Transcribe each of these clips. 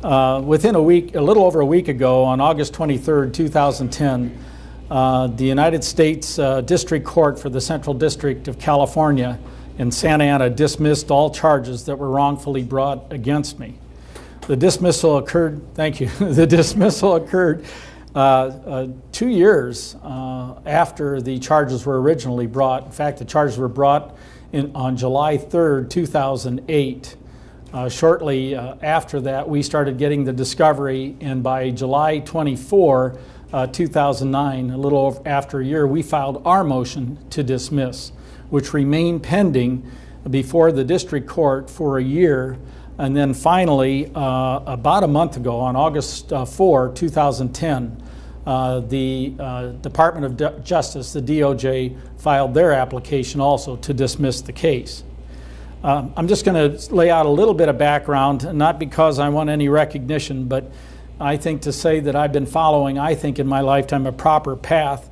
Within a week, a little over a week ago, on August 23rd, 2010, the United States District Court for the Central District of California in Santa Ana dismissed all charges that were wrongfully brought against me. The dismissal occurred, thank you, the dismissal occurred 2 years after the charges were originally brought. In fact, the charges were brought on July 3rd, 2008. Shortly after that, we started getting the discovery, and by July 24, 2009, a little after a year, we filed our motion to dismiss, which remained pending before the district court for a year. And then finally, about a month ago, on August 4, 2010, the Department of Justice, the DOJ, filed their application also to dismiss the case. I'm just going to lay out a little bit of background, not because I want any recognition, but I think to say that I've been following, I think in my lifetime, a proper path.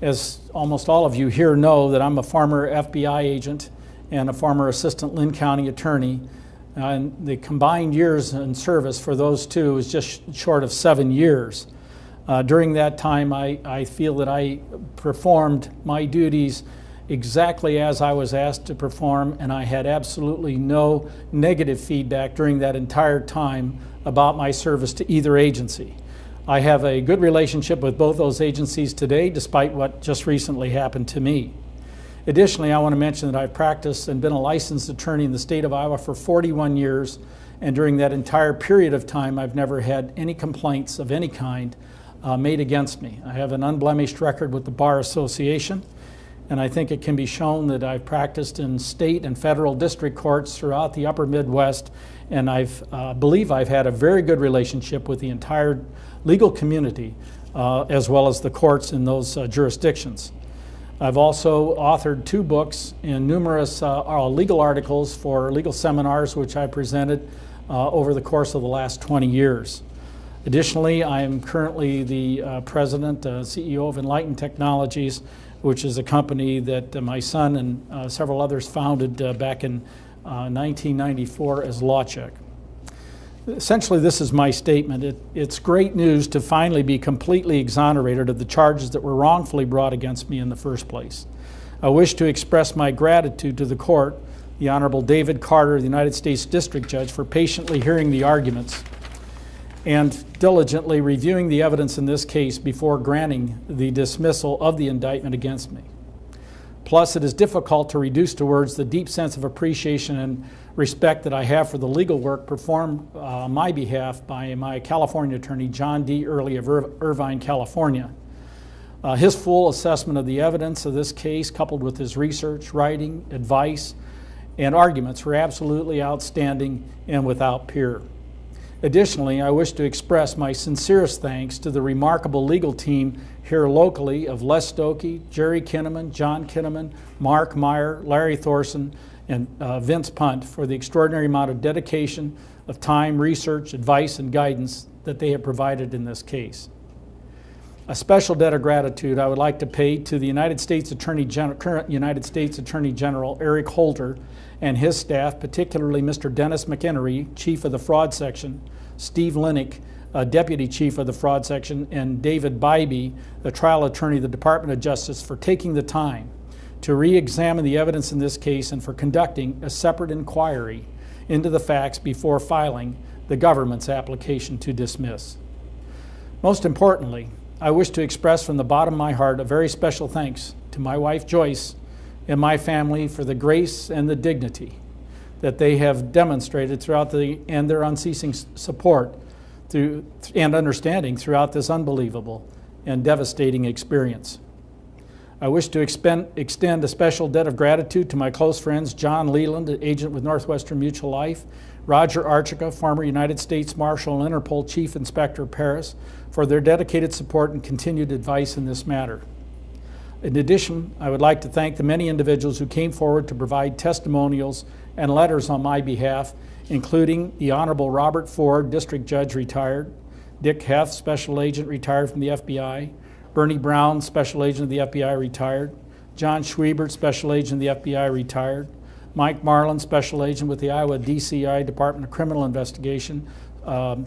As almost all of you here know, that I'm a former FBI agent and a former assistant Lynn County attorney. And the combined years in service for those two is just short of 7 years. During that time, I feel that I performed my duties exactly as I was asked to perform, and I had absolutely no negative feedback during that entire time about my service to either agency. I have a good relationship with both those agencies today, despite what just recently happened to me. Additionally, I want to mention that I've practiced and been a licensed attorney in the state of Iowa for 41 years, and during that entire period of time, I've never had any complaints of any kind made against me. I have an unblemished record with the Bar Association, and I think it can be shown that I've practiced in state and federal district courts throughout the upper Midwest, and I believe I've had a very good relationship with the entire legal community as well as the courts in those jurisdictions. I've also authored 2 books and numerous legal articles for legal seminars which I presented over the course of the last 20 years. Additionally, I am currently the president, CEO of Enlightened Technologies, which is a company that my son and several others founded back in 1994 as LawCheck. Essentially, this is my statement. It's great news to finally be completely exonerated of the charges that were wrongfully brought against me in the first place. I wish to express my gratitude to the court, the Honorable David Carter, the United States District Judge, for patiently hearing the arguments and diligently reviewing the evidence in this case before granting the dismissal of the indictment against me. Plus, it is difficult to reduce to words the deep sense of appreciation and respect that I have for the legal work performed on my behalf by my California attorney, John D. Early of Irvine, California. His full assessment of the evidence of this case, coupled with his research, writing, advice, and arguments, were absolutely outstanding and without peer. Additionally, I wish to express my sincerest thanks to the remarkable legal team here locally of Les Stokey, Jerry Kinnaman, John Kinnaman, Mark Meyer, Larry Thorson, and Vince Pundt for the extraordinary amount of dedication, of time, research, advice, and guidance that they have provided in this case. A special debt of gratitude I would like to pay to the United States Attorney General, current United States Attorney General Eric Holder and his staff, particularly Mr. Dennis McInnery, Chief of the Fraud Section, Steve Linick, Deputy Chief of the Fraud Section, and David Bybee, the trial attorney of the Department of Justice, for taking the time to re-examine the evidence in this case and for conducting a separate inquiry into the facts before filing the government's application to dismiss. Most importantly, I wish to express from the bottom of my heart a very special thanks to my wife Joyce and my family for the grace and the dignity that they have demonstrated throughout and their unceasing support and understanding throughout this unbelievable and devastating experience. I wish to extend a special debt of gratitude to my close friends John Leland, agent with Northwestern Mutual Life, Roger Archica, former United States Marshal and Interpol Chief Inspector Paris, for their dedicated support and continued advice in this matter. In addition, I would like to thank the many individuals who came forward to provide testimonials and letters on my behalf, including the Honorable Robert Ford, District Judge, retired, Dick Heth, Special Agent, retired from the FBI, Bernie Brown, Special Agent of the FBI, retired, John Schwiebert, Special Agent of the FBI, retired, Mike Marlin, Special Agent with the Iowa DCI, Department of Criminal Investigation,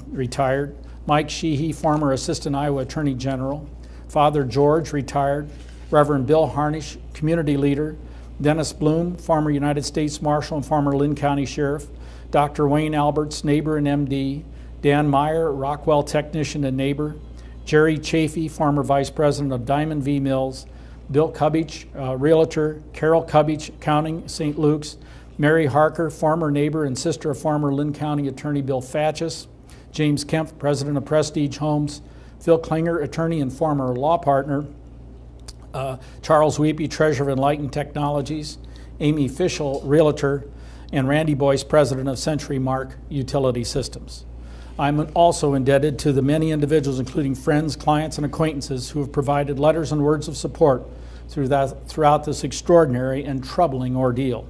retired. Mike Sheehy, former Assistant Iowa Attorney General. Father George, retired. Reverend Bill Harnish, community leader. Dennis Bloom, former United States Marshal and former Lynn County Sheriff. Dr. Wayne Alberts, neighbor and MD. Dan Meyer, Rockwell technician and neighbor. Jerry Chafee, former Vice President of Diamond V Mills. Bill Kubich, realtor. Carol Kubich, accounting, St. Luke's. Mary Harker, former neighbor and sister of former Lynn County Attorney Bill Fatches. James Kemp, president of Prestige Homes. Phil Klinger, attorney and former law partner. Charles Weepy, treasurer of Enlightened Technologies. Amy Fischel, realtor. And Randy Boyce, president of Century Mark Utility Systems. I'm also indebted to the many individuals, including friends, clients, and acquaintances, who have provided letters and words of support throughout this extraordinary and troubling ordeal.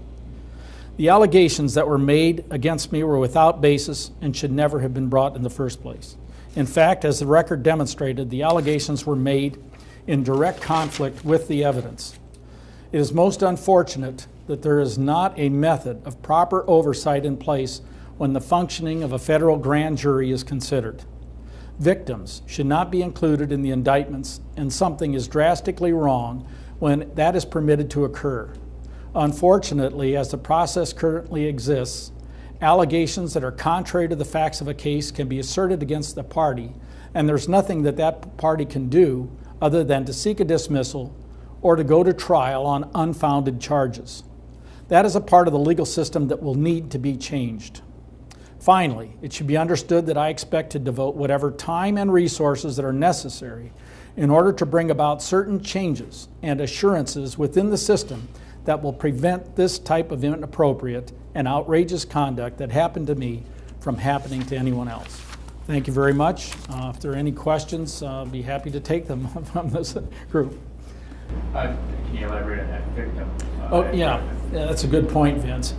The allegations that were made against me were without basis and should never have been brought in the first place. In fact, as the record demonstrated, the allegations were made in direct conflict with the evidence. It is most unfortunate that there is not a method of proper oversight in place when the functioning of a federal grand jury is considered. Victims should not be included in the indictments, and something is drastically wrong when that is permitted to occur. Unfortunately, as the process currently exists, allegations that are contrary to the facts of a case can be asserted against the party, and there's nothing that that party can do other than to seek a dismissal or to go to trial on unfounded charges. That is a part of the legal system that will need to be changed. Finally, it should be understood that I expect to devote whatever time and resources that are necessary in order to bring about certain changes and assurances within the system that will prevent this type of inappropriate and outrageous conduct that happened to me from happening to anyone else. Thank you very much. If there are any questions, I'll be happy to take them from this group. Can you elaborate on that victim? Yeah, that's a good point, Vince.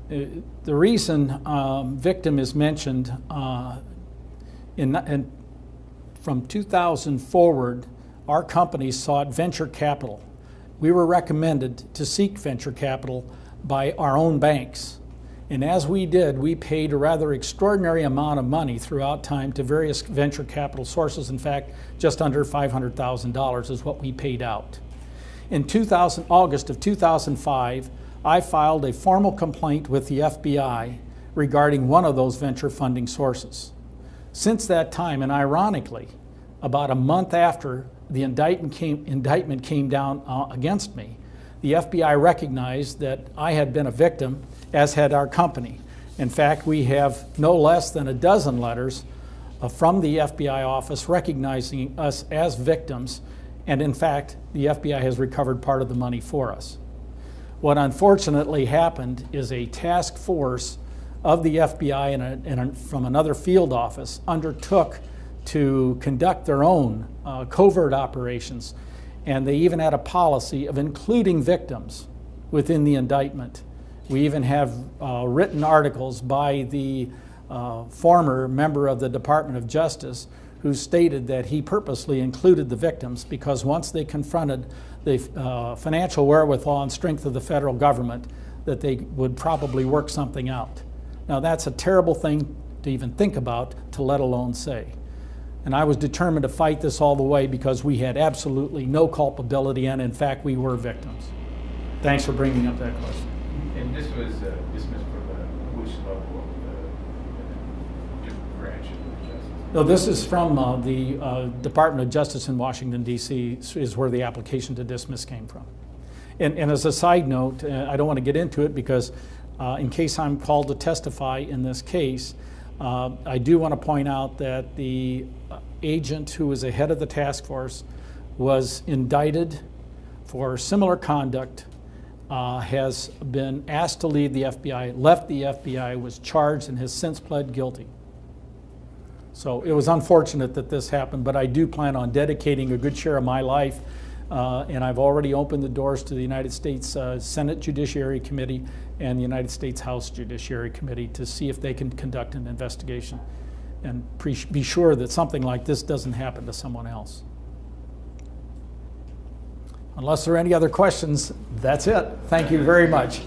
The reason victim is mentioned from 2000 forward, our company sought venture capital. We were recommended to seek venture capital by our own banks. And as we did, we paid a rather extraordinary amount of money throughout time to various venture capital sources. In fact, just under $500,000 is what we paid out. In August of 2005, I filed a formal complaint with the FBI regarding one of those venture funding sources. Since that time, and ironically, about a month after the indictment came down against me, the FBI recognized that I had been a victim, as had our company. In fact, we have no less than a dozen letters from the FBI office recognizing us as victims, and in fact, the FBI has recovered part of the money for us. What unfortunately happened is a task force of the FBI from another field office undertook to conduct their own covert operations, and they even had a policy of including victims within the indictment. We even have written articles by the former member of the Department of Justice who stated that he purposely included the victims because once they confronted the financial wherewithal and strength of the federal government, that they would probably work something out. Now that's a terrible thing to even think about, to let alone say. And I was determined to fight this all the way because we had absolutely no culpability, and in fact we were victims. Thanks for bringing up that question. And this was dismissed from which level of the branch of justice? No, this is from the Department of Justice in Washington, D.C. is where the application to dismiss came from. And as a side note, I don't want to get into it because in case I'm called to testify in this case, I do want to point out that the agent who was the head of the task force was indicted for similar conduct, has been asked to leave the FBI, left the FBI, was charged, and has since pled guilty. So it was unfortunate that this happened, but I do plan on dedicating a good share of my life, and I've already opened the doors to the United States Senate Judiciary Committee and the United States House Judiciary Committee to see if they can conduct an investigation and be sure that something like this doesn't happen to someone else. Unless there are any other questions, that's it. Thank you very much.